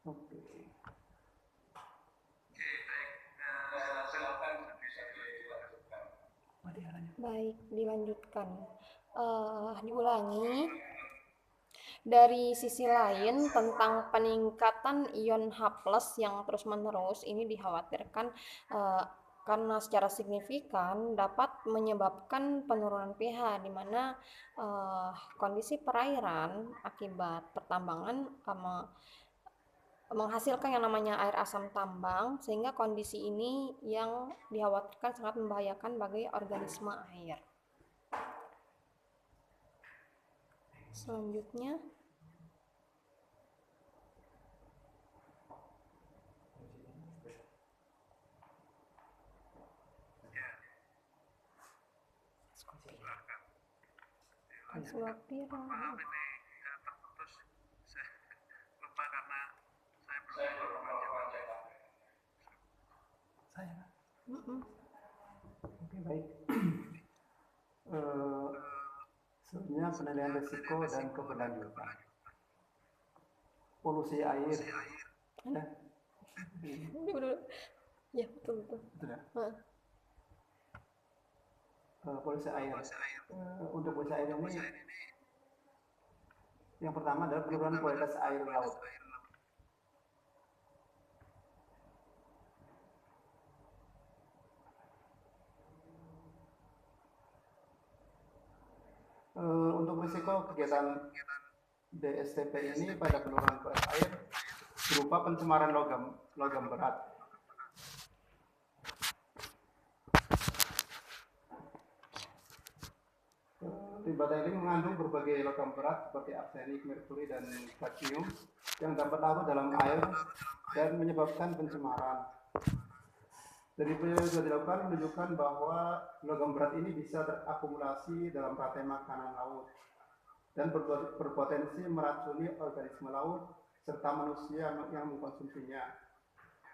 Oke. Baik, dilanjutkan. Diulangi. Dari sisi lain, tentang peningkatan ion H+ yang terus-menerus ini dikhawatirkan eh, karena secara signifikan dapat menyebabkan penurunan pH, di mana kondisi perairan akibat pertambangan menghasilkan yang namanya air asam tambang, sehingga kondisi ini yang dikhawatirkan sangat membahayakan bagi organisme air. Selanjutnya, Swapira. Maaf ini terputus, saya lupa karena saya belum informasi. Saya. Mm-mm. Oke, baik. Selanjutnya penilaian risiko dan keberlanjutan. Polusi air. Ya. Ya, betul betul. Betul ya? Polusi air. Untuk polusi air ini, yang pertama adalah penurunan kualitas air laut. Untuk risiko kegiatan DSTP ini pada penurunan kualitas air berupa pencemaran logam berat. Limbah tailing mengandung berbagai logam berat seperti arsenik, merkuri, dan kadmium yang dapat larut dalam air dan menyebabkan pencemaran. Dari penelitian yang sudah dilakukan menunjukkan bahwa logam berat ini bisa terakumulasi dalam rantai makanan laut dan berpotensi meracuni organisme laut serta manusia yang mengkonsumsinya.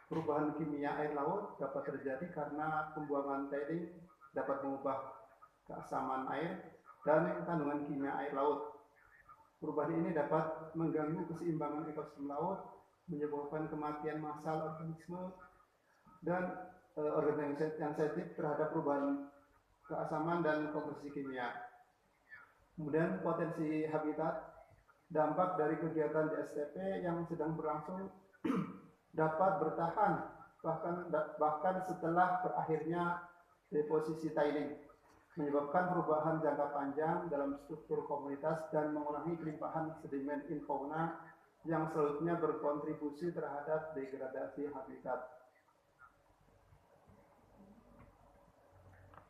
Perubahan kimia air laut dapat terjadi karena pembuangan tailing dapat mengubah keasaman air dan kandungan kimia air laut. Perubahan ini dapat mengganggu keseimbangan ekosistem laut, menyebabkan kematian massal organisme dan organisme yang sensitif terhadap perubahan keasaman dan komposisi kimia. Kemudian potensi habitat, dampak dari kegiatan DSTP yang sedang berlangsung dapat bertahan bahkan setelah berakhirnya deposisi tailing, menyebabkan perubahan jangka panjang dalam struktur komunitas dan mengurangi kelimpahan sedimen infauna yang selanjutnya berkontribusi terhadap degradasi habitat.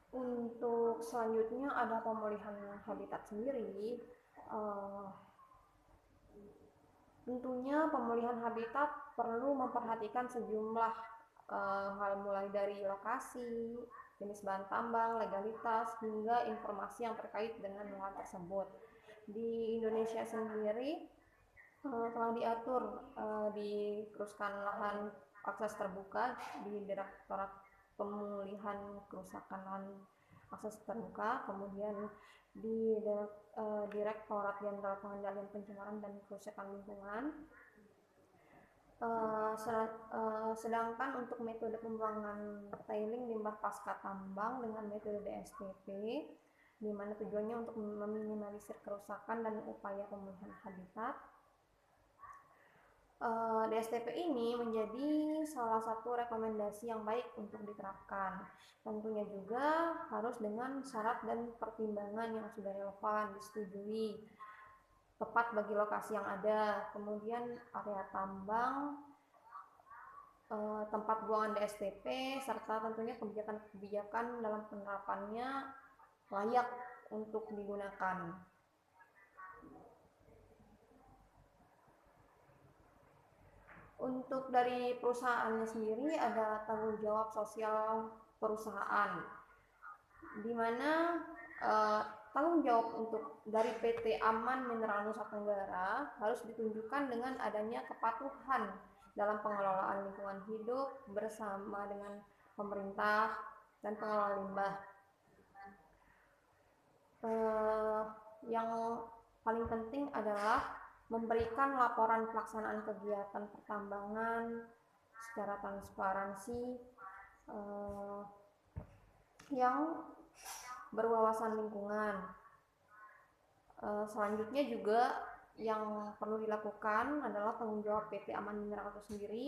Untuk selanjutnya ada pemulihan habitat sendiri. Tentunya pemulihan habitat perlu memperhatikan sejumlah hal, mulai dari lokasi, jenis bahan tambang, legalitas, hingga informasi yang terkait dengan lahan tersebut. Di Indonesia sendiri telah diatur di kerusakan lahan akses terbuka di Direktorat Pemulihan Kerusakan Lahan Akses Terbuka, kemudian di Direktorat Jenderal Pengendalian Pencemaran dan Kerusakan Lingkungan. Sedangkan untuk metode pembuangan tailing limbah pasca tambang dengan metode DSTP, di mana tujuannya untuk meminimalisir kerusakan dan upaya pemulihan habitat. DSTP ini menjadi salah satu rekomendasi yang baik untuk diterapkan. Tentunya juga harus dengan syarat dan pertimbangan yang sudah relevan, disetujui, tepat bagi lokasi yang ada, kemudian area tambang, tempat buangan DSTP, serta tentunya kebijakan dalam penerapannya layak untuk digunakan. Untuk dari perusahaannya sendiri ada tanggung jawab sosial perusahaan, di mana tanggung jawab untuk dari PT Aman Mineral Nusa Tenggara harus ditunjukkan dengan adanya kepatuhan dalam pengelolaan lingkungan hidup bersama dengan pemerintah dan pengelola limbah. Yang paling penting adalah memberikan laporan pelaksanaan kegiatan pertambangan secara transparansi yang berwawasan lingkungan. Selanjutnya juga yang perlu dilakukan adalah tanggung jawab PT Aman Mineral itu sendiri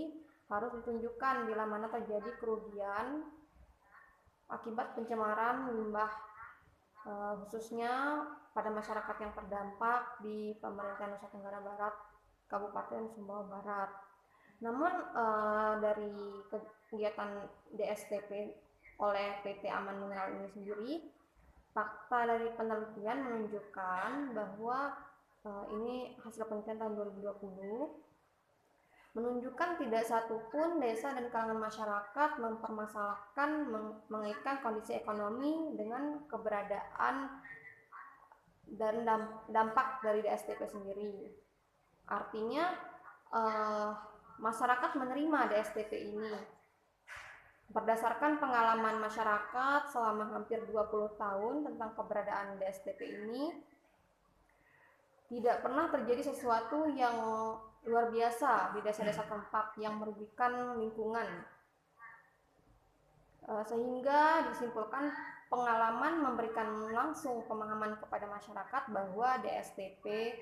harus ditunjukkan bila mana terjadi kerugian akibat pencemaran limbah, khususnya pada masyarakat yang terdampak di Pemerintahan Nusa Tenggara Barat, Kabupaten Sumbawa Barat. Namun dari kegiatan DSTP oleh PT Aman Mineral ini sendiri, fakta dari penelitian menunjukkan bahwa ini hasil penelitian tahun 2020 menunjukkan tidak satupun desa dan kalangan masyarakat mempermasalahkan mengaitkan kondisi ekonomi dengan keberadaan dan dampak dari DSTP sendiri. Artinya masyarakat menerima DSTP ini berdasarkan pengalaman masyarakat selama hampir 20 tahun tentang keberadaan DSTP ini. Tidak pernah terjadi sesuatu yang luar biasa di desa-desa tempat yang merugikan lingkungan, sehingga disimpulkan pengalaman memberikan langsung pemahaman kepada masyarakat bahwa DSTP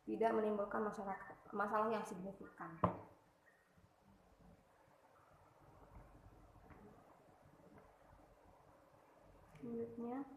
tidak menimbulkan masalah yang signifikan. Selanjutnya